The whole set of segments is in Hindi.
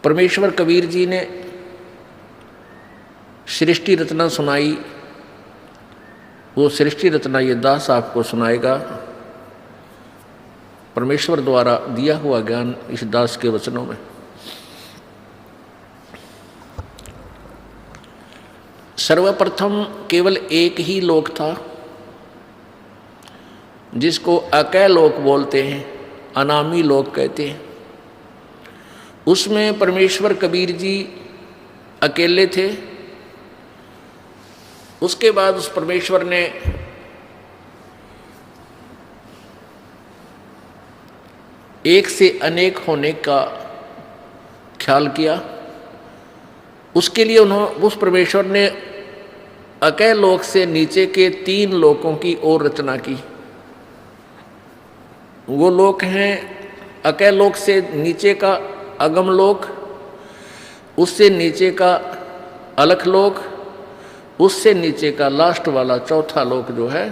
परमेश्वर कबीर जी ने सृष्टि रचना सुनाई, वो सृष्टि रचना ये दास आपको सुनाएगा। परमेश्वर द्वारा दिया हुआ ज्ञान इस दास के वचनों में। सर्वप्रथम केवल एक ही लोक था जिसको अकय लोक बोलते हैं, अनामी लोक कहते हैं। उसमें परमेश्वर कबीर जी अकेले थे। उसके बाद उस परमेश्वर ने एक से अनेक होने का ख्याल किया। उसके लिए उस परमेश्वर ने अकय लोक से नीचे के 3 लोकों की और रचना की। वो लोक हैं अकय लोक से नीचे का अगम लोक, उससे नीचे का अलख लोक, उससे नीचे का लास्ट वाला चौथा लोक जो है,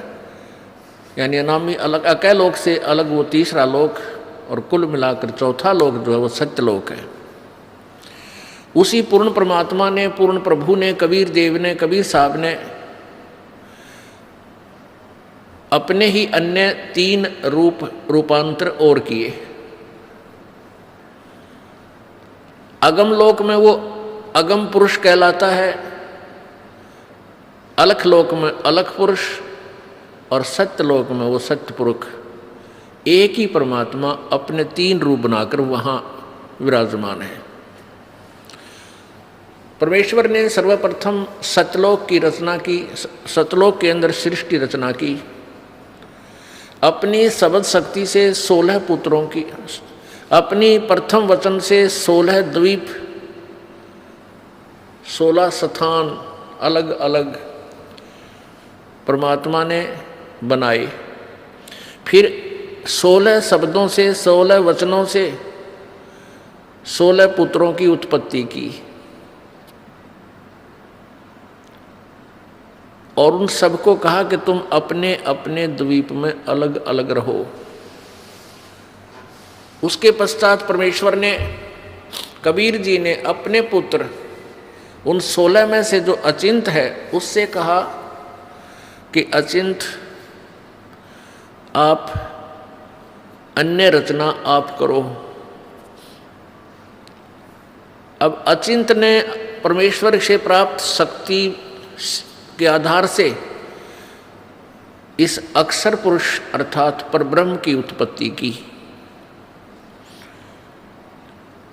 यानी अनामी अलग अकय लोक से अलग वो तीसरा लोक, और कुल मिलाकर चौथा लोक जो है वो सत्य लोक है। उसी पूर्ण परमात्मा ने, पूर्ण प्रभु ने, कबीर देव ने, कबीर साहब ने अपने ही अन्य 3 रूपांतर और किए। अगम लोक में वो अगम पुरुष कहलाता है, अलख लोक में अलख पुरुष, और सत्य लोक में वो सत्य पुरुष। एक ही परमात्मा अपने 3 रूप बनाकर वहां विराजमान है। परमेश्वर ने सर्वप्रथम सतलोक की रचना की, सतलोक के अंदर सृष्टि रचना की। अपनी सबद शक्ति से 16 पुत्रों की, अपनी प्रथम वचन से 16 द्वीप, 16 स्थान अलग अलग परमात्मा ने बनाए। फिर 16 शब्दों से, 16 वचनों से 16 पुत्रों की उत्पत्ति की, और उन सबको कहा कि तुम अपने अपने द्वीप में अलग अलग रहो। उसके पश्चात परमेश्वर ने, कबीर जी ने अपने पुत्र उन 16 में से जो अचिंत है उससे कहा कि अचिंत आप अन्य रचना आप करो। अब अचिंत ने परमेश्वर से प्राप्त शक्ति के आधार से इस अक्षर पुरुष अर्थात परब्रह्म की उत्पत्ति की।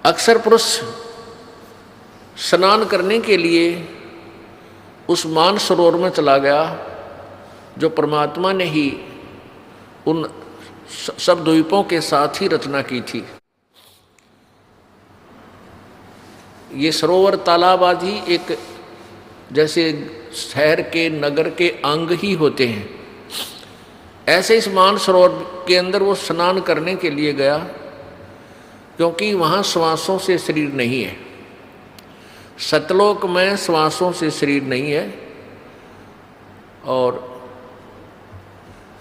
अक्षर पुरुष स्नान करने के लिए उस मानसरोवर में चला गया जो परमात्मा ने ही उन सब द्वीपों के साथ ही रचना की थी। ये सरोवर तालाब आदि एक जैसे शहर के नगर के अंग ही होते हैं, ऐसे इस मानसरोवर के अंदर वो स्नान करने के लिए गया, क्योंकि वहाँ श्वासों से शरीर नहीं है। सतलोक में श्वासों से शरीर नहीं है, और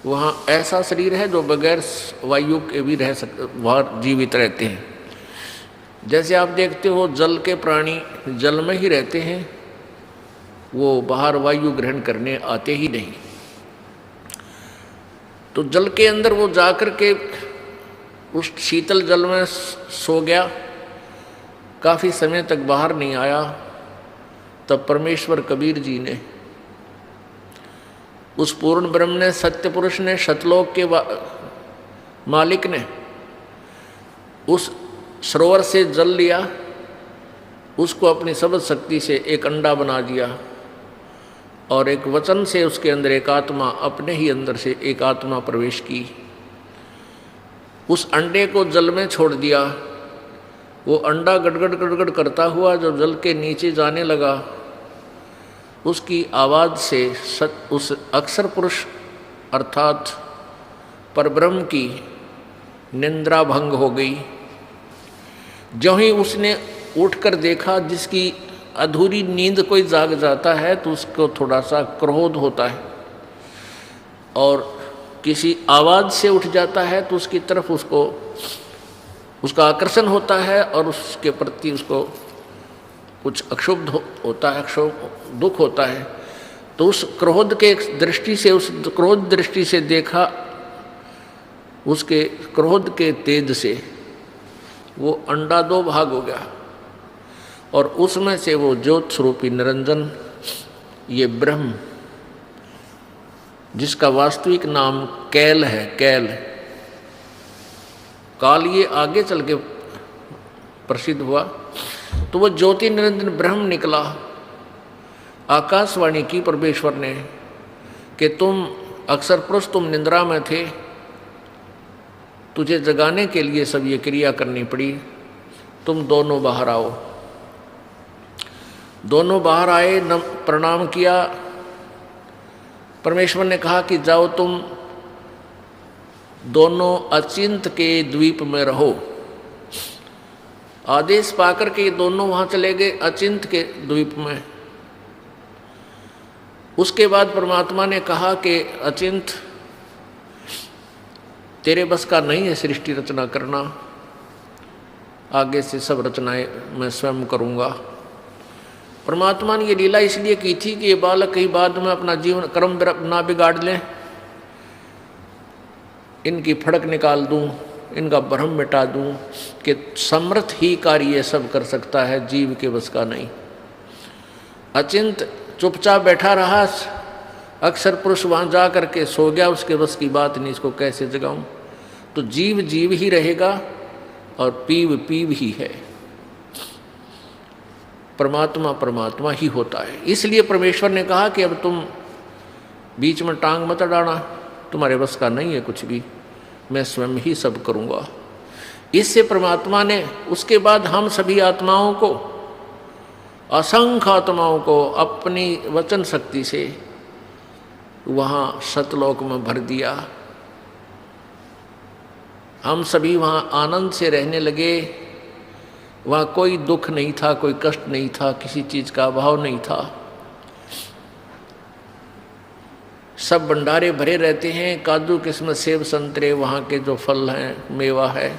वहाँ ऐसा शरीर है जो बगैर वायु के भी रह सकते, वहाँ जीवित रहते हैं। जैसे आप देखते हो जल के प्राणी जल में ही रहते हैं, वो बाहर वायु ग्रहण करने आते ही नहीं। तो जल के अंदर वो जाकर के उस शीतल जल में सो गया, काफ़ी समय तक बाहर नहीं आया। तब परमेश्वर कबीर जी ने, उस पूर्ण ब्रह्म ने, सत्य पुरुष ने, सतलोक के मालिक ने उस सरोवर से जल लिया, उसको अपनी सबद शक्ति से एक अंडा बना दिया, और एक वचन से उसके अंदर एक आत्मा, अपने ही अंदर से एक आत्मा प्रवेश की। उस अंडे को जल में छोड़ दिया। वो अंडा गड़गड़ गड़गड़ करता हुआ जब जल के नीचे जाने लगा, उसकी आवाज़ से उस अक्षर पुरुष अर्थात परब्रह्म की निंद्रा भंग हो गई। जो ही उसने उठकर देखा, जिसकी अधूरी नींद कोई जाग जाता है तो उसको थोड़ा सा क्रोध होता है, और किसी आवाज़ से उठ जाता है तो उसकी तरफ उसको उसका आकर्षण होता है और उसके प्रति उसको कुछ अक्षुब्ध होता है, दुख होता है। तो उस क्रोध के दृष्टि से, उस क्रोध दृष्टि से देखा, उसके क्रोध के तेज से वो अंडा दो भाग हो गया और उसमें से वो ज्योत स्वरूपी निरंजन, ये ब्रह्म, जिसका वास्तविक नाम कैल है, कैल काल, ये आगे चल के प्रसिद्ध हुआ। तो वो ज्योति निरंजन ब्रह्म निकला। आकाशवाणी की परमेश्वर ने कि तुम अक्सर पुरुष, तुम निद्रा में थे, तुझे जगाने के लिए सब ये क्रिया करनी पड़ी, तुम दोनों बाहर आओ। दोनों बाहर आए, प्रणाम किया। परमेश्वर ने कहा कि जाओ तुम दोनों अचिंत के द्वीप में रहो। आदेश पाकर के दोनों वहां चले गए अचिंत के द्वीप में। उसके बाद परमात्मा ने कहा कि अचिंत, तेरे बस का नहीं है सृष्टि रचना करना, आगे से सब रचनाएं मैं स्वयं करूंगा। परमात्मा ने ये लीला इसलिए की थी कि ये बालक कहीं बाद में अपना जीवन कर्म ना बिगाड़ लें, इनकी फड़क निकाल दूं, इनका भ्रम मिटा दूं कि समर्थ ही कार्य सब कर सकता है, जीव के बस का नहीं। अचिंत चुपचाप बैठा रहा, अक्सर पुरुष वहां जा करके सो गया, उसके बस की बात नहीं, इसको कैसे जगाऊं। तो जीव जीव ही रहेगा और पीव पीव ही है, परमात्मा परमात्मा ही होता है। इसलिए परमेश्वर ने कहा कि अब तुम बीच में टांग मत अड़ाना, तुम्हारे बस का नहीं है कुछ भी, मैं स्वयं ही सब करूंगा। इससे परमात्मा ने, उसके बाद हम सभी आत्माओं को, असंख्य आत्माओं को अपनी वचन शक्ति से वहाँ सतलोक में भर दिया। हम सभी वहाँ आनंद से रहने लगे। वहाँ कोई दुख नहीं था, कोई कष्ट नहीं था, किसी चीज़ का अभाव नहीं था। सब भंडारे भरे रहते हैं, काजू किस्मत सेब संतरे वहाँ के जो फल हैं, मेवा है,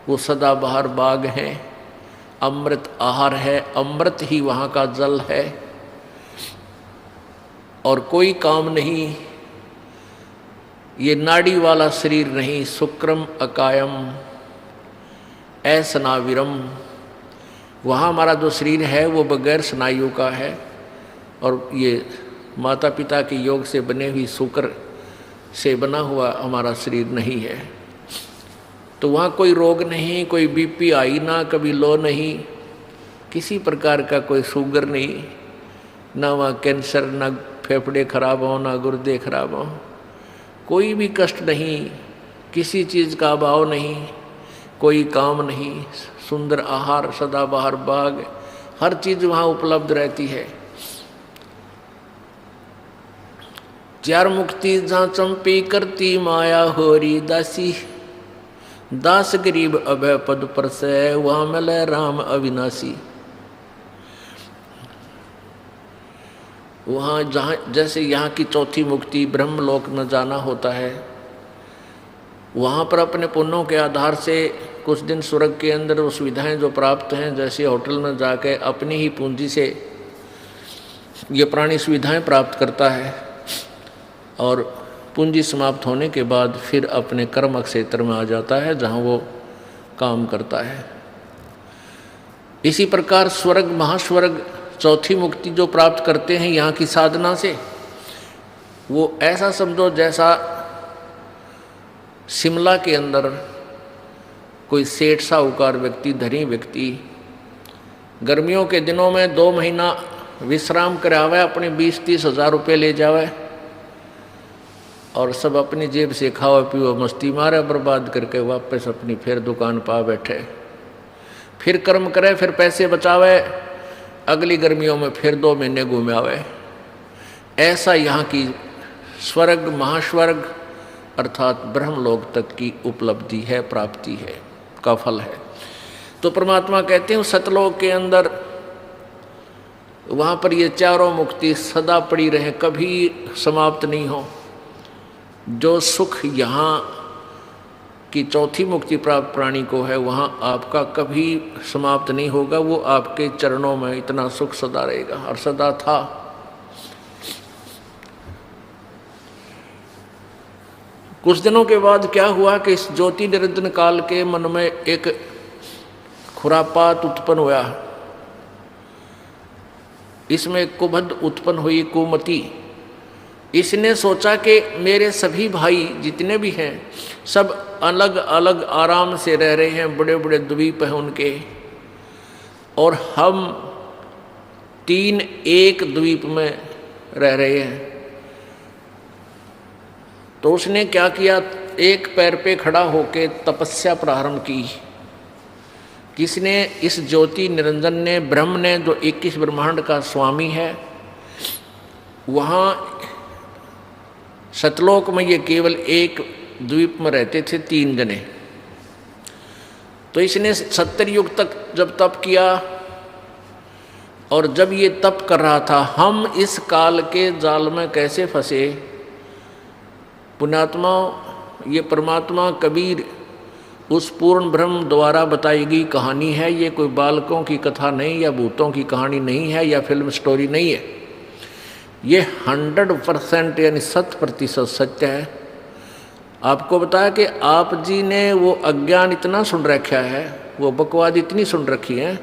वो सदाबहार बाग हैं। अमृत आहार है, अमृत ही वहाँ का जल है। और कोई काम नहीं, ये नाड़ी वाला शरीर नहीं, शुक्रम अकायम असनाविरम। वहाँ हमारा जो शरीर है वो बगैर स्नायु का है, और ये माता पिता के योग से बने हुई शुक्र से बना हुआ हमारा शरीर नहीं है। तो वहाँ कोई रोग नहीं, कोई बीपी हाई ना, कभी लो नहीं, किसी प्रकार का कोई शुगर नहीं, ना वहाँ कैंसर, ना फेफड़े खराब हो, ना गुर्दे खराब हो, कोई भी कष्ट नहीं, किसी चीज़ का अभाव नहीं, कोई काम नहीं, सुंदर आहार, सदाबहार बाग, हर चीज़ वहाँ उपलब्ध रहती है। चार मुक्ति जहाँ चंपी करती माया होरी दासी, दास गरीब अभय पद पर से वहाँ मिले राम अविनाशी। वहाँ जहाँ जैसे यहाँ की चौथी मुक्ति ब्रह्मलोक में जाना होता है, वहाँ पर अपने पुण्यों के आधार से कुछ दिन स्वर्ग के अंदर वो सुविधाएँ जो प्राप्त हैं, जैसे होटल में जाके अपनी ही पूंजी से ये प्राणी सुविधाएं प्राप्त करता है, और पूंजी समाप्त होने के बाद फिर अपने कर्म क्षेत्र में आ जाता है जहाँ वो काम करता है। इसी प्रकार स्वर्ग, महास्वर्ग, चौथी मुक्ति जो प्राप्त करते हैं यहाँ की साधना से, वो ऐसा समझो जैसा शिमला के अंदर कोई सेठ साहूकार व्यक्ति, धनी व्यक्ति गर्मियों के दिनों में 2 महीना विश्राम करावे, अपने 20-30 हज़ार रुपये ले जावे और सब अपनी जेब से खाओ पियो मस्ती मारे, बर्बाद करके वापस अपनी फिर दुकान पा बैठे, फिर कर्म करे, फिर पैसे बचावे, अगली गर्मियों में फिर 2 महीने घूमे आवे। ऐसा यहाँ की स्वर्ग, महास्वर्ग अर्थात ब्रह्मलोक तक की उपलब्धि है, प्राप्ति है, का फल है। तो परमात्मा कहते हैं सतलोक के अंदर वहाँ पर ये चारों मुक्ति सदा पड़ी रहे, कभी समाप्त नहीं हो। जो सुख यहाँ कि चौथी मुक्ति प्राप्त प्राणी को है, वहाँ आपका कभी समाप्त नहीं होगा। वो आपके चरणों में इतना सुख सदा रहेगा और सदा था। कुछ दिनों के बाद क्या हुआ कि इस ज्योति निरंजन काल के मन में एक खुरापात उत्पन्न हुआ। इसमें कुबद उत्पन्न हुई, कुमति। इसने सोचा कि मेरे सभी भाई जितने भी हैं सब अलग अलग आराम से रह रहे हैं, बड़े बड़े द्वीप हैं उनके, और हम 3 एक द्वीप में रह रहे हैं। तो उसने क्या किया, एक पैर पे खड़ा होकर तपस्या प्रारंभ की। किसने? इस ज्योति निरंजन ने, ब्रह्म ने, जो 21 ब्रह्मांड का स्वामी है। वहाँ सतलोक में ये केवल एक द्वीप में रहते थे 3 जने। तो इसने 70 युग तक जब तप किया, और जब ये तप कर रहा था, हम इस काल के जाल में कैसे फंसे। पुण्यात्मा, ये परमात्मा कबीर उस पूर्ण ब्रह्म द्वारा बताई गई कहानी है। ये कोई बालकों की कथा नहीं, या भूतों की कहानी नहीं है, या फिल्म स्टोरी नहीं है। ये 100% यानी 100% सत्य है। आपको बताया कि आप जी ने वो अज्ञान इतना सुन रखा है, वो बकवाद इतनी सुन रखी है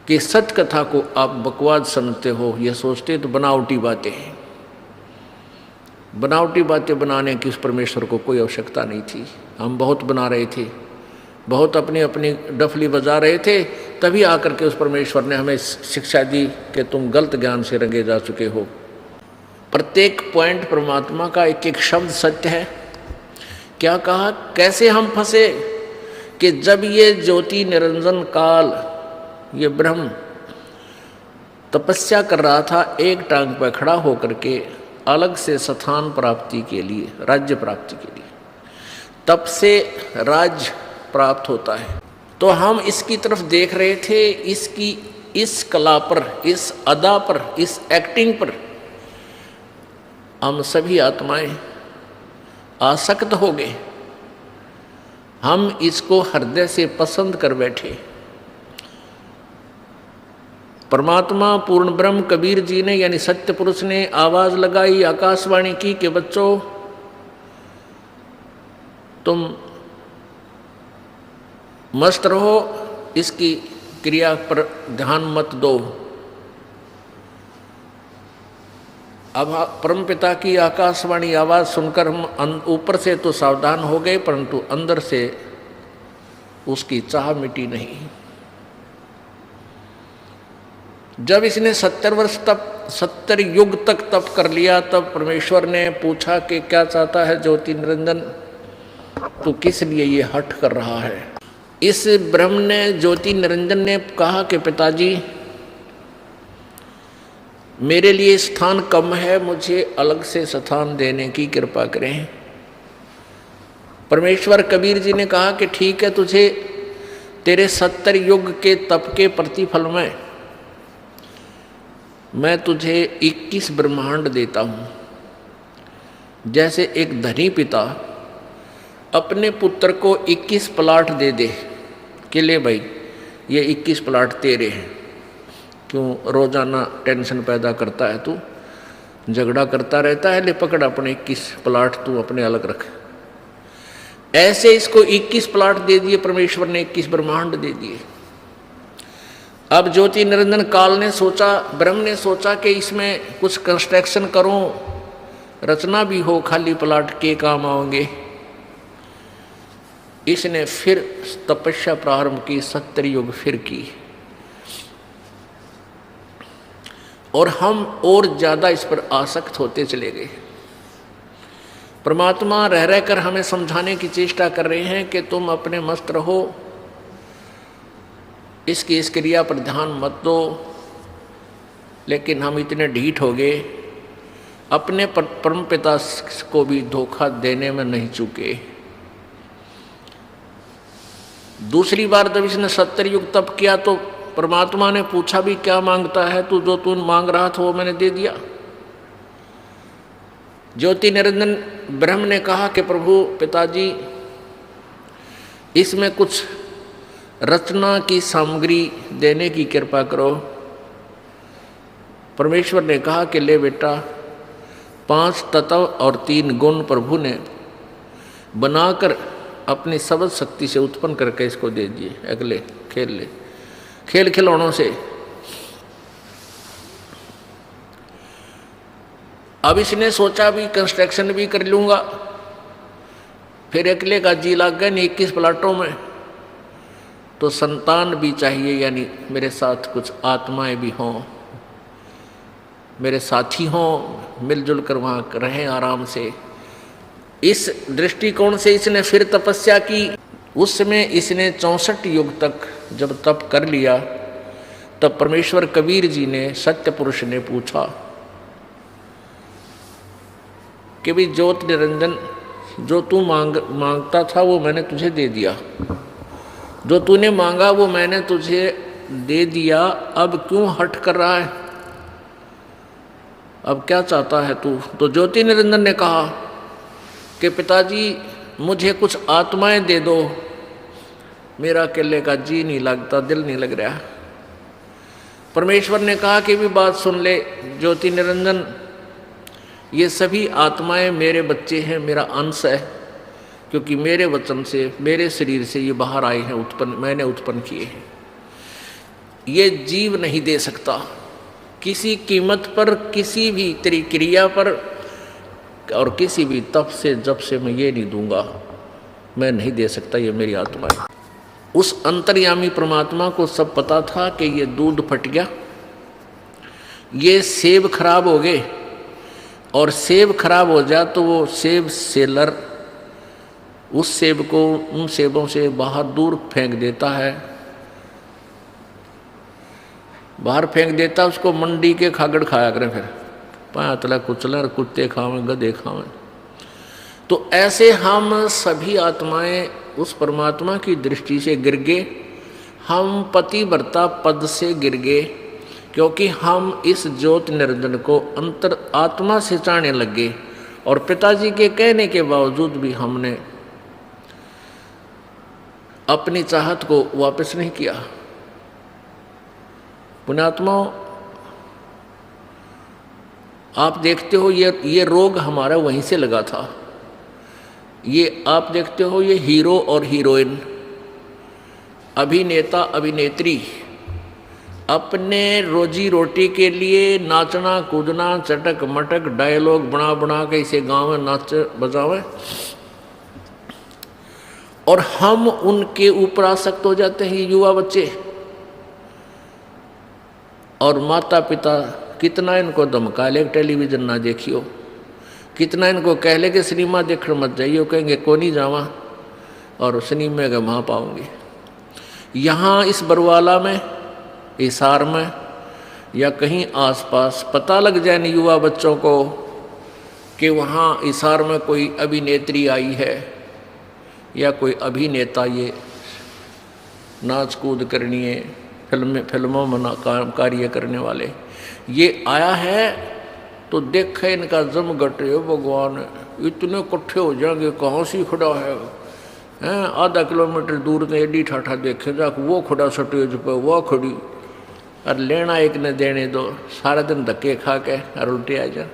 कि सत्य कथा को आप बकवाद समझते हो। ये सोचते तो बनावटी बातें हैं। बनावटी बातें बनाने की उस परमेश्वर को कोई आवश्यकता नहीं थी। हम बहुत बना रहे थे, बहुत अपनी अपनी डफली बजा रहे थे, तभी आकर के उस परमेश्वर ने हमें शिक्षा दी कि तुम गलत ज्ञान से रंगे जा चुके हो। प्रत्येक पॉइंट परमात्मा का एक एक शब्द सत्य है। क्या कहा, कैसे हम फंसे कि जब ये ज्योति निरंजन काल, ये ब्रह्म तपस्या कर रहा था, एक टांग पर खड़ा होकर के अलग से स्थान प्राप्ति के लिए, राज्य प्राप्ति के लिए, तब से राज्य प्राप्त होता है। तो हम इसकी तरफ देख रहे थे, इसकी इस कला पर, इस अदा पर, इस एक्टिंग पर हम सभी आत्माएं आसक्त हो गए। हम इसको हृदय से पसंद कर बैठे। परमात्मा पूर्ण ब्रह्म कबीर जी ने, यानी सत्य पुरुष ने आवाज लगाई, आकाशवाणी की कि बच्चों तुम मस्त रहो, इसकी क्रिया पर ध्यान मत दो। अब परमपिता की आकाशवाणी आवाज सुनकर हम ऊपर से तो सावधान हो गए, परंतु अंदर से उसकी चाह मिटी नहीं। जब इसने 70 वर्ष तक, 70 युग तक तप कर लिया, तब परमेश्वर ने पूछा कि क्या चाहता है ज्योति निरंजन, तो किस लिए ये हठ कर रहा है। इस ब्रह्म ने, ज्योति निरंजन ने कहा कि पिताजी मेरे लिए स्थान कम है, मुझे अलग से स्थान देने की कृपा करें। परमेश्वर कबीर जी ने कहा कि ठीक है, तुझे तेरे 70 युग के तप के प्रतिफल में मैं तुझे 21 ब्रह्मांड देता हूँ। जैसे एक धनी पिता अपने पुत्र को 21 प्लाट दे दे कि ले भाई ये 21 प्लाट तेरे हैं, क्यों रोजाना टेंशन पैदा करता है, तू झगड़ा करता रहता है, ले पकड़ अपने 21 प्लाट तू अपने अलग रख। ऐसे इसको 21 प्लाट दे दिए परमेश्वर ने, 21 ब्रह्मांड दे दिए। अब ज्योति निरंजन काल ने सोचा, ब्रह्म ने सोचा कि इसमें कुछ कंस्ट्रक्शन करूं, रचना भी हो, खाली प्लाट के काम आओगे। इसने फिर तपस्या प्रारंभ की, 70 युग फिर की, और हम और ज्यादा इस पर आसक्त होते चले गए। परमात्मा रह रहकर हमें समझाने की चेष्टा कर रहे हैं कि तुम अपने मस्त रहो, इसकी इस क्रिया पर ध्यान मत दो। लेकिन हम इतने ढीठ हो गए, अपने परमपिता को भी धोखा देने में नहीं चूके। दूसरी बार जब इसने 70 युग तप किया तो परमात्मा ने पूछा भी क्या मांगता है तू, जो तू मांग रहा था वो मैंने दे दिया। ज्योति निरंजन ब्रह्म ने कहा कि प्रभु पिताजी इसमें कुछ रचना की सामग्री देने की कृपा करो। परमेश्वर ने कहा कि ले बेटा, 5 तत्व और 3 गुण प्रभु ने बनाकर अपनी सबद शक्ति से उत्पन्न करके इसको दे दिए। अगले खेल ले, खेल खिलौनों से। अब इसने सोचा भी कंस्ट्रक्शन भी कर लूँगा, फिर अकेले का जी लग गया 21 प्लाटों में, तो संतान भी चाहिए, यानी मेरे साथ कुछ आत्माएं भी हों, मेरे साथी हों, मिलजुल कर वहाँ रहें आराम से। इस दृष्टिकोण से इसने फिर तपस्या की। उस समय इसने 64 युग तक जब तप कर लिया, तब परमेश्वर कबीर जी ने सत्य पुरुष ने पूछा कि भी ज्योत निरंजन, जो तू मांगता था वो मैंने तुझे दे दिया, जो तूने मांगा वो मैंने तुझे दे दिया, अब क्यों हठ कर रहा है, अब क्या चाहता है तू? तो ज्योति निरंजन ने कहा कि पिताजी मुझे कुछ आत्माएं दे दो, मेरा अकेले का जी नहीं लगता, दिल नहीं लग रहा। परमेश्वर ने कहा कि भी बात सुन ले ज्योति निरंजन, ये सभी आत्माएं मेरे बच्चे हैं, मेरा अंश है, क्योंकि मेरे वचन से, मेरे शरीर से ये बाहर आए हैं, उत्पन्न मैंने उत्पन्न किए हैं। ये जीव नहीं दे सकता किसी कीमत पर, किसी भी तेरी क्रिया पर और किसी भी तप से जब से मैं ये नहीं दूंगा, मैं नहीं दे सकता, ये मेरी आत्मा है। उस अंतर्यामी परमात्मा को सब पता था कि ये दूध फट गया, ये सेब खराब हो गए, और सेब खराब हो जाए तो वो सेब सेलर उस सेब को उन सेबों से बाहर दूर फेंक देता है, बाहर फेंक देता, उसको मंडी के खागड़ खाया करें, फिर पातला कुचला कुत्ते खावें, गधे खावें। तो ऐसे हम सभी आत्माएं उस परमात्मा की दृष्टि से गिर गए, हम पतिव्रता पद से गिर गए, क्योंकि हम इस ज्योति निरंजन को अंतर आत्मा से चाहने लगे, और पिताजी के कहने के बावजूद भी हमने अपनी चाहत को वापस नहीं किया। पुण्यात्माओं, आप देखते हो ये रोग हमारा वहीं से लगा था। ये आप देखते हो, ये हीरो और हीरोइन, अभिनेता अभिनेत्री अपने रोजी रोटी के लिए नाचना कूदना, चटक मटक डायलॉग बना बना के इसे गाँव में नाच बजावे, और हम उनके ऊपर आसक्त हो जाते हैं, युवा बच्चे। और माता पिता कितना इनको धमका ले टेलीविजन ना देखियो, कितना इनको कह ले कि सिनेमा देखने मत जाइयो, कहेंगे को नहीं जावा, और सिनेमा का वहाँ पाऊंगी। यहाँ इस बरवाला में, हिसार में या कहीं आसपास पता लग जाए युवा बच्चों को कि वहाँ हिसार में कोई अभिनेत्री आई है या कोई अभिनेता, ये नाच कूद करनी है, फिल्मों में कार्य करने वाले ये आया है, तो देखे इनका जम घटे, भगवान इतने इकट्ठे हो जाएंगे, कहाँ से खड़ा है, आधा किलोमीटर दूर से एडी ठाठा देखे जाके वो खड़ा स्टेज पर, वो खड़ी, और लेना एक ने देने दो, सारा दिन धक्के खा के और उल्टे आ जा।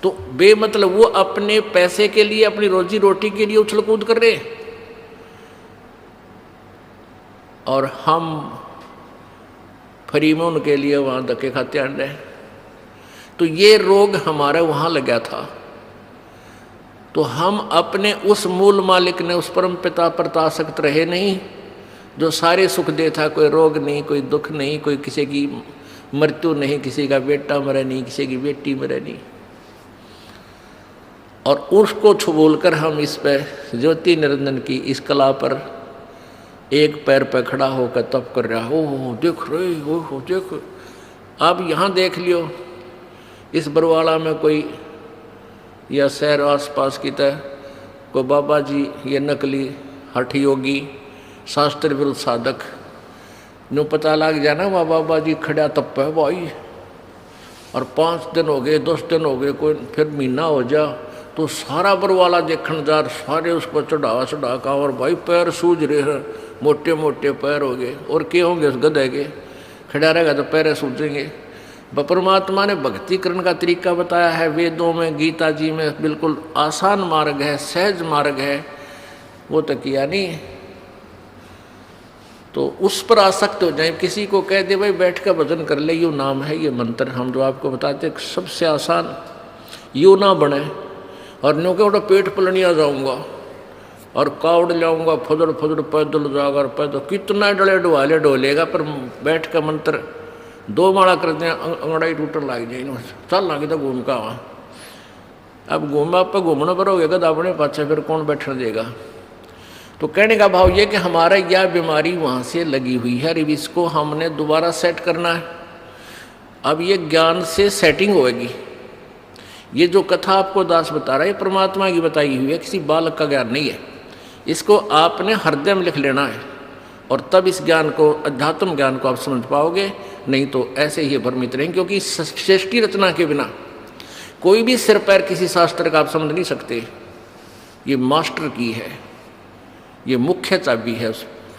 तो बेमतलब वो अपने पैसे के लिए, अपनी रोजी रोटी के लिए उछल कूद कर रहे, और हम फ्री में उनके लिए वहाँ धक्के खाते आन रहे। तो ये रोग हमारा वहाँ लगा था। तो हम अपने उस मूल मालिक ने, उस परम पिता पर आसक्त रहे नहीं, जो सारे सुख देता, कोई रोग नहीं, कोई दुख नहीं, कोई किसी की मृत्यु नहीं, किसी का बेटा मरे नहीं, किसी की बेटी मरे नहीं, और उसको छुबोलकर हम इस पर ज्योति निरंजन की इस कला पर एक पैर पर खड़ा होकर तप कर रहा। ओह देख रहे हो, देख, अब यहाँ देख लियो, इस बरवाला में कोई या शहर आसपास की तरह कोई बाबा जी, ये नकली हठ योगी, शास्त्र विरुद्ध साधक, नो पता लग जाना वह बाबा जी खड़ा तप है भाई, और 5 दिन हो गए, 10 दिन हो गए, कोई फिर महीना हो जा, तो सारा बरवाला देखने जा, सारे उस पर चढ़ा चढ़ा का, और भाई पैर सूझ रहे हैं, मोटे मोटे पैर हो गए, और क्या होंगे उस गधे के, खड़ा रहेगा तो पैर सूझेंगे। परमात्मा ने भक्ति करने का तरीका बताया है वेदों में, गीता जी में, बिल्कुल आसान मार्ग है, सहज मार्ग है, वो तो किया नहीं। तो उस पर आसक्त हो जाए, किसी को कह दे भाई बैठ कर भजन कर ले, यो नाम है, ये मंत्र हम जो आपको बताते सबसे आसान, यो ना बने और न्यू के उठो पेट पलनिया जाऊंगा और कावड़ लाऊंगा, फुदड़ फुदड़ पैदल जाकर पैदल, कितना डले डुआले डोलेगा, पर बैठ कर मंत्र 2 माला कर दें, अंगड़ाई टूटने लग जाए, चल लगे तो घूम का वहाँ। अब घूमा आप घूमना पर हो गया अपने पाछे, फिर कौन बैठने देगा। तो कहने का भाव ये कि हमारा यह बीमारी वहाँ से लगी हुई है, अब इसको हमने दोबारा सेट करना है। अब ये ज्ञान से सेटिंग होएगी। ये जो कथा आपको दास बता रहा है परमात्मा की बताई हुई है, किसी बालक का ज्ञान नहीं है। इसको आपने हृदय में लिख लेना है और तब इस ज्ञान को, अध्यात्म ज्ञान को आप समझ पाओगे, नहीं तो ऐसे ही भ्रमित रहेंगे। क्योंकि सृष्टि रचना के बिना कोई भी सिर पैर किसी शास्त्र का आप समझ नहीं सकते। ये मास्टर की है, ये मुख्य चाबी है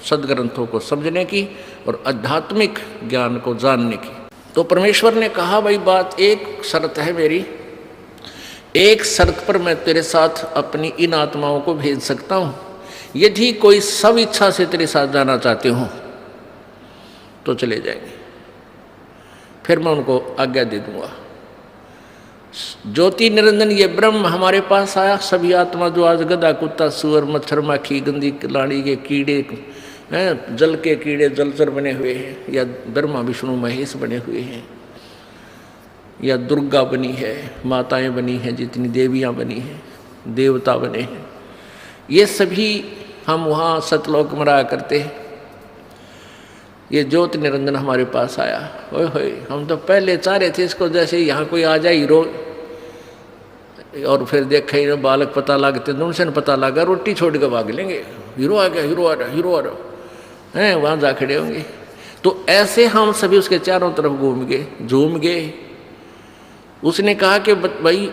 सदग्रंथों को समझने की और आध्यात्मिक ज्ञान को जानने की। तो परमेश्वर ने कहा भाई बात, एक शर्त है मेरी, एक शर्त पर मैं तेरे साथ अपनी इन आत्माओं को भेज सकता हूँ, यदि कोई सब इच्छा से तेरे साथ जाना चाहते हो तो चले जाएंगे, फिर मैं उनको आज्ञा दे दूंगा। ज्योति निरंजन ये ब्रह्म हमारे पास आया, सभी आत्मा जो आज गधा कुत्ता सुअर मच्छर माखी गंदी लाड़ी के कीड़े हैं, जल के कीड़े जलचर बने हुए हैं, या ब्रह्मा विष्णु महेश बने हुए हैं, या दुर्गा बनी है, माताएं बनी हैं, जितनी देवियां बनी हैं, देवता बने हैं, ये सभी हम वहाँ सतलोक में रहा करते हैं। ये ज्योति निरंजन हमारे पास आया, ओए होए, हम तो पहले चाह रहे थे इसको जैसे यहाँ कोई आ जाए हीरो, और फिर देखे हीरो बालक पता लगते तो उनसे पता लगा, रोटी छोड़ के भाग लेंगे, हीरो आ गया, हीरो आ रहा, हीरो आ रहा है, वहाँ जा खड़े होंगे। तो ऐसे हम सभी उसके चारों तरफ घूम गए, झूम गए। उसने कहा कि भाई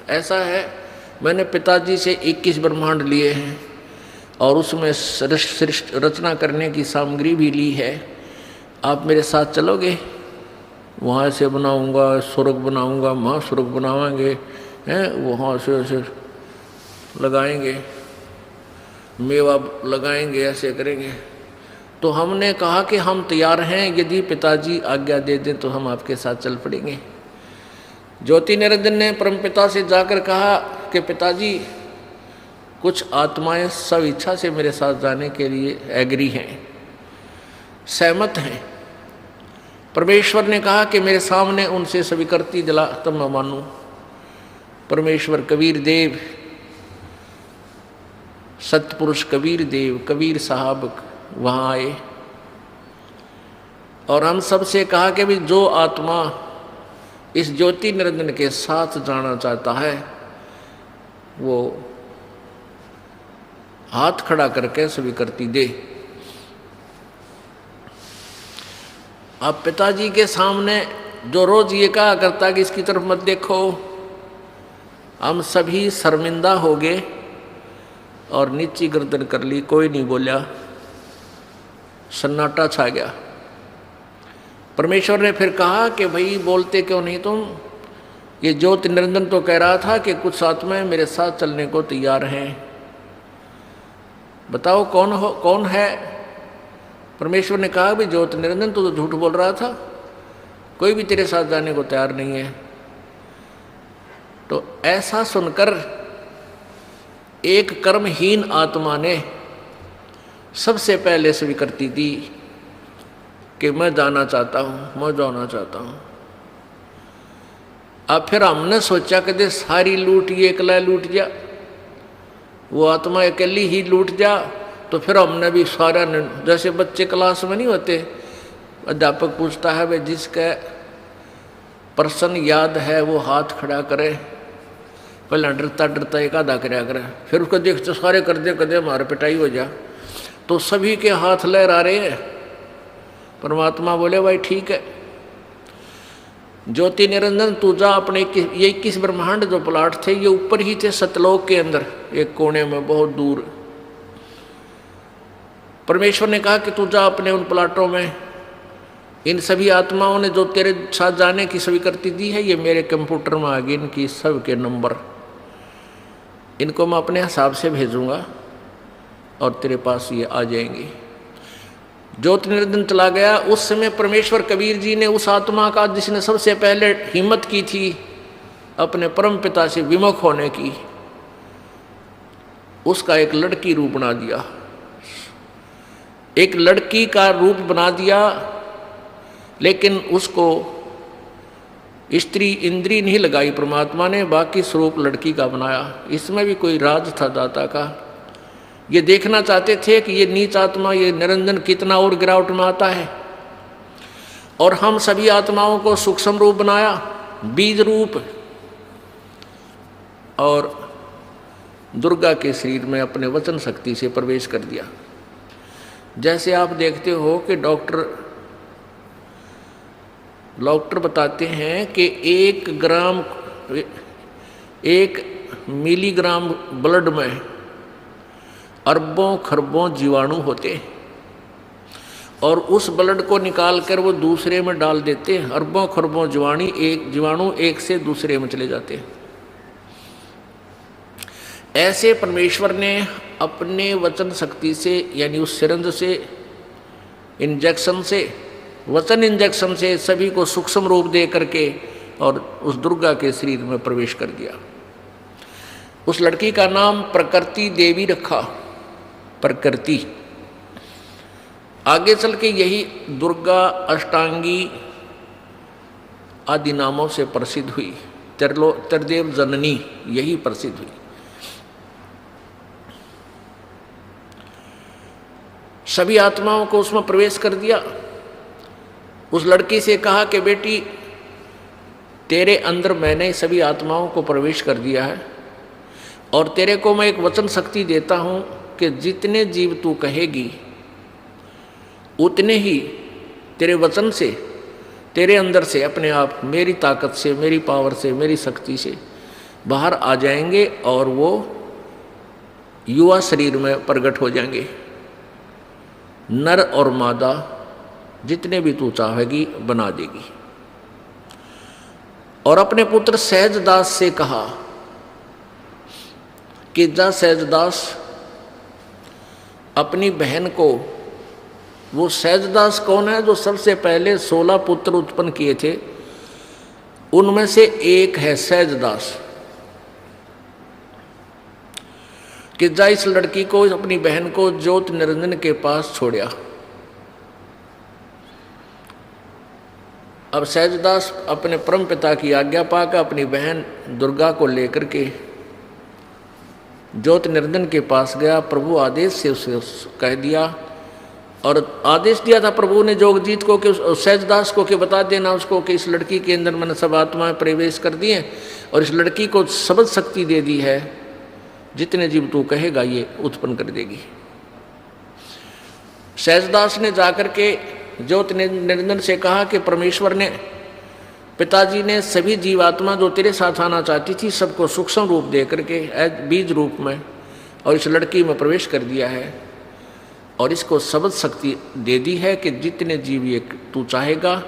ऐसा है, मैंने पिताजी से 21 ब्रह्मांड लिए हैं और उसमें रचना करने की सामग्री भी ली है, आप मेरे साथ चलोगे? वहाँ से बनाऊंगा, स्वर्ग बनाऊंगा, महास्वर्ग बनावाएंगे, हैं, वहाँ से ऐसे लगाएंगे, मेवा लगाएंगे, ऐसे करेंगे। तो हमने कहा कि हम तैयार हैं, यदि पिताजी आज्ञा दे दें तो हम आपके साथ चल पड़ेंगे। ज्योति निरंजन ने परमपिता से जाकर कहा कि पिताजी कुछ आत्माएं सब इच्छा से मेरे साथ जाने के लिए एग्री हैं, सहमत हैं। परमेश्वर ने कहा कि मेरे सामने उनसे स्वीकृति दिला तब मैं मानूं। परमेश्वर कबीर देव, सतपुरुष कबीर देव, कबीर साहब वहाँ आए और हम सबसे कहा कि भी जो आत्मा इस ज्योति निरंजन के साथ जाना चाहता है वो हाथ खड़ा करके स्वीकृति दे। आप पिताजी के सामने जो रोज ये कहा करता कि इसकी तरफ मत देखो, हम सभी शर्मिंदा हो गए और नीची गर्दन कर ली, कोई नहीं बोला, सन्नाटा छा गया। परमेश्वर ने फिर कहा कि भाई बोलते क्यों नहीं तुम? ये ज्योति निरंजन तो कह रहा था कि कुछ आत्माएं मेरे साथ चलने को तैयार हैं, बताओ कौन है? परमेश्वर ने कहा भी ज्योति निरंजन तो झूठ बोल रहा था, कोई भी तेरे साथ जाने को तैयार नहीं है। तो ऐसा सुनकर एक कर्महीन आत्मा ने सबसे पहले स्वीकृति दी कि मैं जाना चाहता हूँ, मैं जाना चाहता हूँ। अब फिर हमने सोचा कि सारी लूट ये अकेला लूट जा, वो आत्मा अकेली ही लूट जा, तो फिर हमने भी सारा, जैसे बच्चे क्लास में नहीं होते, अध्यापक पूछता है भाई जिसका प्रश्न याद है वो हाथ खड़ा करे, पहले डरता डरता एक आधा कराया करे, फिर उसको देखते सारे कर दे कदे हमारे पिटाई हो जा। तो सभी के हाथ लहरा रहे हैं। परमात्मा बोले भाई ठीक है, ज्योति निरंजन तू जा अपने ये 21 ब्रह्मांड जो प्लाट थे ये ऊपर ही थे सतलोक के अंदर एक कोने में बहुत दूर। परमेश्वर ने कहा कि तू जा अपने उन प्लाटों में, इन सभी आत्माओं ने जो तेरे साथ जाने की स्वीकृति दी है ये मेरे कंप्यूटर में आ गई, इनकी सब के नंबर, इनको मैं अपने हिसाब से भेजूंगा और तेरे पास ये आ जाएंगे। ज्योति निरंजन चला गया। उस समय परमेश्वर कबीर जी ने उस आत्मा का जिसने सबसे पहले हिम्मत की थी अपने परम पिता से विमुख होने की, उसका एक लड़की रूप बना दिया, एक लड़की का रूप बना दिया, लेकिन उसको स्त्री इंद्री नहीं लगाई परमात्मा ने, बाकी स्वरूप लड़की का बनाया। इसमें भी कोई राज था दाता का। ये देखना चाहते थे कि ये नीच आत्मा ये निरंजन कितना और गिरावट में आता है, और हम सभी आत्माओं को सूक्ष्म रूप बनाया, बीज रूप, और दुर्गा के शरीर में अपने वचन शक्ति से प्रवेश कर दिया। जैसे आप देखते हो कि डॉक्टर बताते हैं कि 1 मिलीग्राम ब्लड में अरबों खरबों जीवाणु होते हैं, और उस ब्लड को निकाल कर वो दूसरे में डाल देते हैं। अरबों खरबों जीवाणु एक से दूसरे में चले जाते हैं। ऐसे परमेश्वर ने अपने वचन शक्ति से, यानी उस सिरंज से, इंजेक्शन से, वचन इंजेक्शन से सभी को सूक्ष्म रूप दे करके और उस दुर्गा के शरीर में प्रवेश कर दिया। उस लड़की का नाम प्रकृति देवी रखा, प्रकृति। आगे चल के यही दुर्गा अष्टांगी आदि नामों से प्रसिद्ध हुई। त्रिदेव जननी यही प्रसिद्ध हुई। सभी आत्माओं को उसमें प्रवेश कर दिया। उस लड़की से कहा कि बेटी तेरे अंदर मैंने सभी आत्माओं को प्रवेश कर दिया है, और तेरे को मैं एक वचन शक्ति देता हूं कि जितने जीव तू कहेगी उतने ही तेरे वचन से, तेरे अंदर से अपने आप मेरी ताकत से, मेरी पावर से, मेरी शक्ति से बाहर आ जाएंगे, और वो युवा शरीर में प्रकट हो जाएंगे। नर और मादा जितने भी तू चाहेगी बना देगी। और अपने पुत्र सहजदास से कहा कि जा सहजदास अपनी बहन को, वो सहजदास कौन है? जो सबसे पहले 16 पुत्र उत्पन्न किए थे, उनमें से एक है सहजदास। कि जा इस लड़की को, अपनी बहन को ज्योति निरंजन के पास छोड़या। अब सहजदास अपने परम पिता की आज्ञा पाकर अपनी बहन दुर्गा को लेकर के ज्योति निरंजन के पास गया। प्रभु आदेश से उसे कह दिया, और आदेश दिया था प्रभु ने जोगजीत को कि सहजदास को कि बता देना उसको कि इस लड़की के अंदर मैंने सब आत्माएं प्रवेश कर दी हैं, और इस लड़की को शब्द शक्ति दे दी है, जितने जीव तू कहेगा ये उत्पन्न कर देगी। सहजदास ने जाकर के ज्योति निरंजन से कहा कि परमेश्वर ने, पिताजी ने सभी जीवात्मा जो तेरे साथ आना चाहती थी सबको सूक्ष्म रूप दे करके बीज रूप में और इस लड़की में प्रवेश कर दिया है, और इसको शब्द शक्ति दे दी है कि जितने जीव ये तू चाहेगा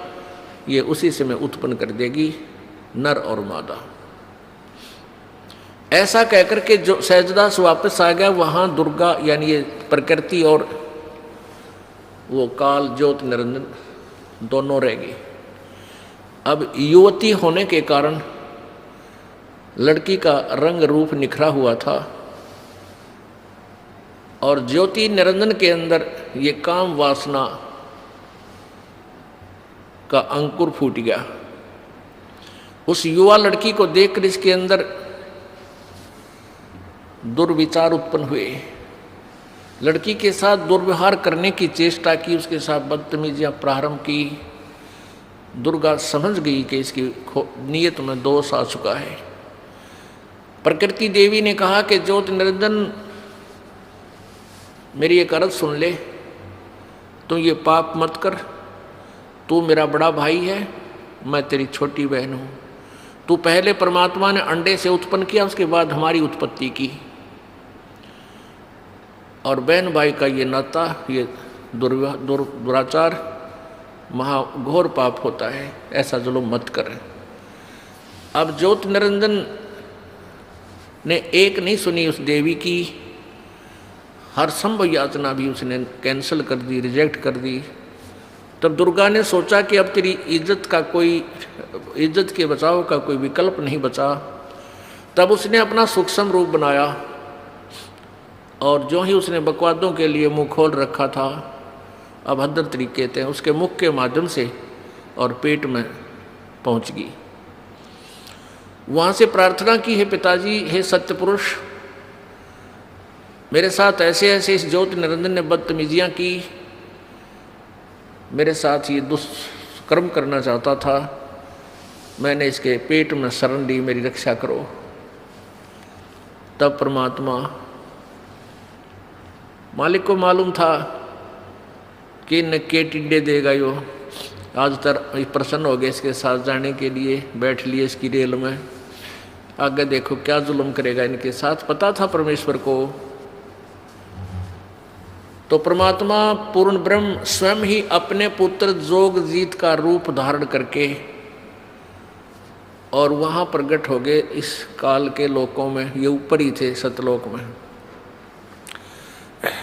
ये उसी से मैं उत्पन्न कर देगी, नर और मादा। ऐसा कहकर के जो सहजदास वापस आ गया, वहाँ दुर्गा यानी ये प्रकृति और वो काल ज्योति निरंजन दोनों रह गए। अब युवती होने के कारण लड़की का रंग रूप निखरा हुआ था, और ज्योति निरंजन के अंदर ये काम वासना का अंकुर फूट गया। उस युवा लड़की को देखकर इसके अंदर दुर्विचार उत्पन्न हुए, लड़की के साथ दुर्व्यवहार करने की चेष्टा की, उसके साथ बदतमीजियां प्रारंभ की। दुर्गा समझ गई कि इसकी नियत में दोष आ चुका है। प्रकृति देवी ने कहा कि ज्योति निरंजन मेरी एक अर्ज सुन ले, तू ये पाप मत कर, तू मेरा बड़ा भाई है, मैं तेरी छोटी बहन हूँ। तू पहले परमात्मा ने अंडे से उत्पन्न किया, उसके बाद हमारी उत्पत्ति की। और बहन भाई का ये नाता, ये दुराचार महाघोर पाप होता है, ऐसा जुल्म मत करें। अब ज्योत निरंजन ने एक नहीं सुनी उस देवी की, हर संभव यातना भी उसने कैंसिल कर दी, रिजेक्ट कर दी। तब दुर्गा ने सोचा कि अब तेरी इज्जत के बचाव का कोई विकल्प नहीं बचा। तब उसने अपना सूक्ष्म रूप बनाया और जो ही उसने बकवादों के लिए मुंह खोल रखा था, अभद्र तरीके थे, उसके मुख के माध्यम से और पेट में पहुंच गई। वहाँ से प्रार्थना की, हे पिताजी, हे सत्य पुरुष, मेरे साथ ऐसे ऐसे इस ज्योति निरंजन ने बदतमीजियाँ की, मेरे साथ ये दुष्कर्म करना चाहता था, मैंने इसके पेट में शरण ली, मेरी रक्षा करो। तब परमात्मा, मालिक को मालूम था कि इन्हें के टिड्डे देगा यो, आज तक प्रसन्न हो गए इसके साथ जाने के लिए, बैठ लिए इसकी रेल में, आगे देखो क्या जुल्म करेगा इनके साथ। पता था परमेश्वर को। तो परमात्मा पूर्ण ब्रह्म स्वयं ही अपने पुत्र जोगजीत का रूप धारण करके और वहाँ प्रकट हो गए इस काल के लोकों में। ये ऊपर ही थे सतलोक में।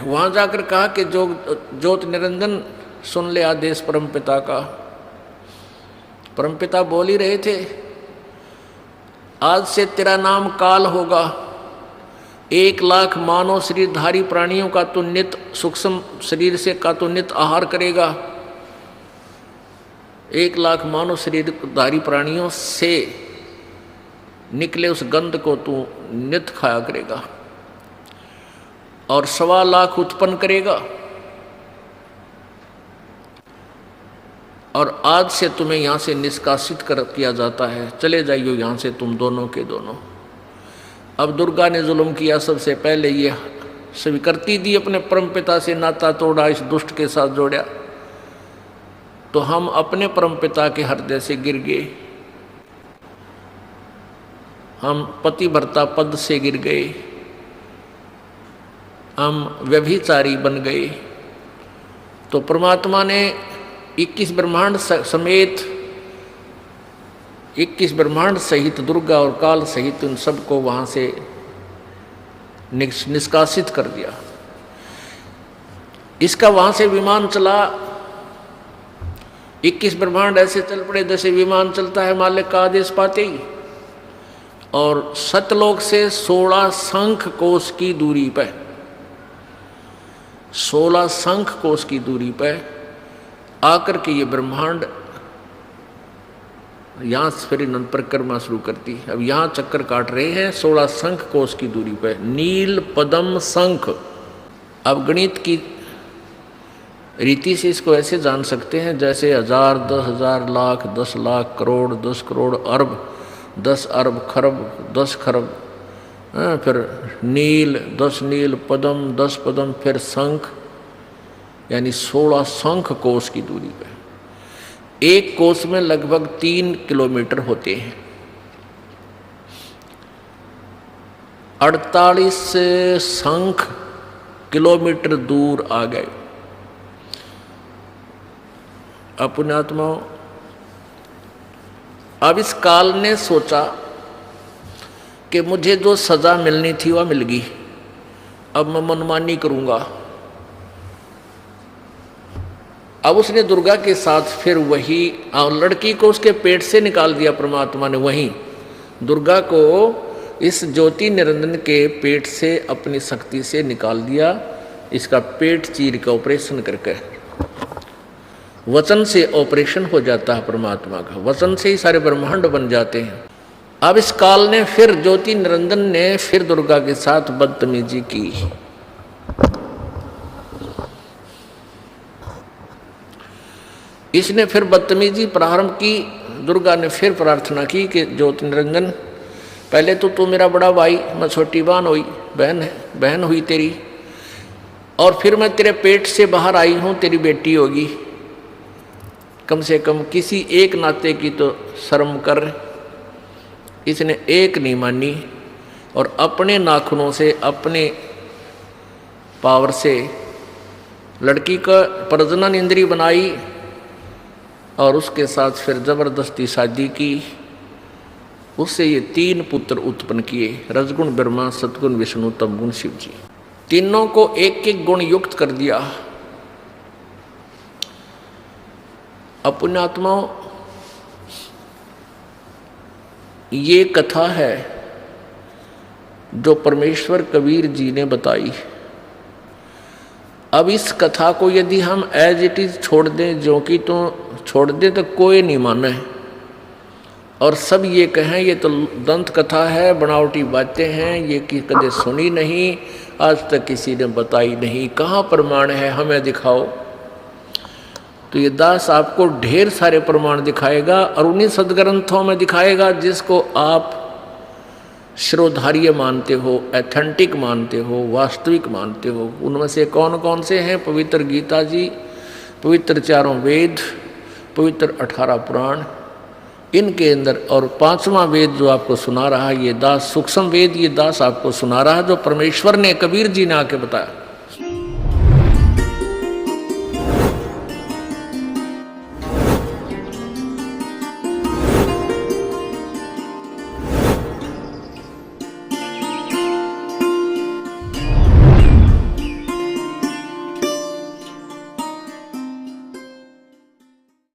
वहाँ जाकर कहा कि ज्योत निरंजन सुन ले आदेश परमपिता का। परमपिता बोल ही रहे थे, आज से तेरा नाम काल होगा। 1,00,000 मानव शरीरधारी प्राणियों का तो नित सूक्ष्म शरीर से का तो नित आहार करेगा। 1,00,000 मानव शरीरधारी प्राणियों से निकले उस गंध को तू नित खाया करेगा और 1,25,000 उत्पन्न करेगा। और आज से तुम्हें यहाँ से निष्कासित किया जाता है, चले जाइयो यहाँ से तुम दोनों के दोनों। अब दुर्गा ने जुल्म किया, सबसे पहले ये स्वीकृति दी, अपने परमपिता से नाता तोड़ा, इस दुष्ट के साथ जोड़ा, तो हम अपने परमपिता के हृदय से गिर गए, हम पतिव्रता पद से गिर गए, हम व्यभिचारी बन गए। तो परमात्मा ने 21 ब्रह्मांड समेत 21 ब्रह्मांड सहित दुर्गा और काल सहित उन सबको वहाँ से निष्कासित कर दिया। इसका वहाँ से विमान चला, 21 ब्रह्मांड ऐसे चल पड़े जैसे विमान चलता है मालिक का आदेश पाते ही। और सतलोक से 16 शंख कोश की दूरी पर, 16 शंख कोश की दूरी पर आकर के ये ब्रह्मांड यहाँ से फिर अनंत परिक्रमा शुरू करती। अब यहाँ चक्कर काट रहे हैं 16 शंख कोश की दूरी पर, नील पद्म शंख। अब गणित की रीति से इसको ऐसे जान सकते हैं जैसे 1000, 10,000, लाख, 10 लाख, करोड़, 10 करोड़, अरब, 10 अरब, खरब, 10 खरब, फिर नील, 10 नील, पद्म, 10 पद्म, फिर शंख, यानी 16 शंख कोश की दूरी पर। एक कोस में लगभग 3 किलोमीटर होते हैं। 48 शंख किलोमीटर दूर आ गए। पुण्यात्माओं, अब इस काल ने सोचा कि मुझे जो सजा मिलनी थी वह मिल गई, अब मैं मनमानी करूंगा। अब उसने दुर्गा के साथ फिर वही लड़की को उसके पेट से निकाल दिया परमात्मा ने। वहीं दुर्गा को इस ज्योति निरंजन के पेट से अपनी शक्ति से निकाल दिया, इसका पेट चीर का ऑपरेशन करके। वचन से ऑपरेशन हो जाता है परमात्मा का, वचन से ही सारे ब्रह्मांड बन जाते हैं। अब इस काल ने फिर ज्योति निरंजन ने फिर दुर्गा के साथ बदतमीजी की। इसने फिर बदतमीजी प्रारंभ की। दुर्गा ने फिर प्रार्थना की कि ज्योति निरंजन, पहले तो तू मेरा बड़ा भाई, मैं छोटी बहन हुई तेरी, और फिर मैं तेरे पेट से बाहर आई हूँ, तेरी बेटी होगी। कम से कम किसी एक नाते की तो शर्म कर। इसने एक नहीं मानी और अपने नाखूनों से, अपने पावर से लड़की का प्रजनन इंद्री बनाई और उसके साथ फिर जबरदस्ती शादी की। उससे ये 3 पुत्र उत्पन्न किए, रजगुण ब्रह्मा, सतगुण विष्णु, तमगुण शिव जी। तीनों को एक एक गुण युक्त कर दिया। अपुण्यात्माओं, ये कथा है जो परमेश्वर कबीर जी ने बताई। अब इस कथा को यदि हम एज इट इज छोड़ दें, जो कि तो छोड़ दें, तो कोई नहीं माने और सब ये कहें ये तो दंत कथा है, बनावटी बातें हैं, ये कि कदे सुनी नहीं, आज तक किसी ने बताई नहीं, कहाँ प्रमाण है, हमें दिखाओ। तो ये दास आपको ढेर सारे प्रमाण दिखाएगा और उन्हीं सदग्रंथों में दिखाएगा जिसको आप श्रोधार्य मानते हो, एथेंटिक मानते हो, वास्तविक मानते हो। उनमें से कौन कौन से हैं? पवित्र गीता जी, पवित्र 4 वेद, पवित्र 18 पुराण, इनके अंदर, और 5वां वेद जो आपको सुना रहा ये दास, सूक्ष्म वेद, ये दास आपको सुना रहा जो परमेश्वर ने, कबीर जी ने आके बताया।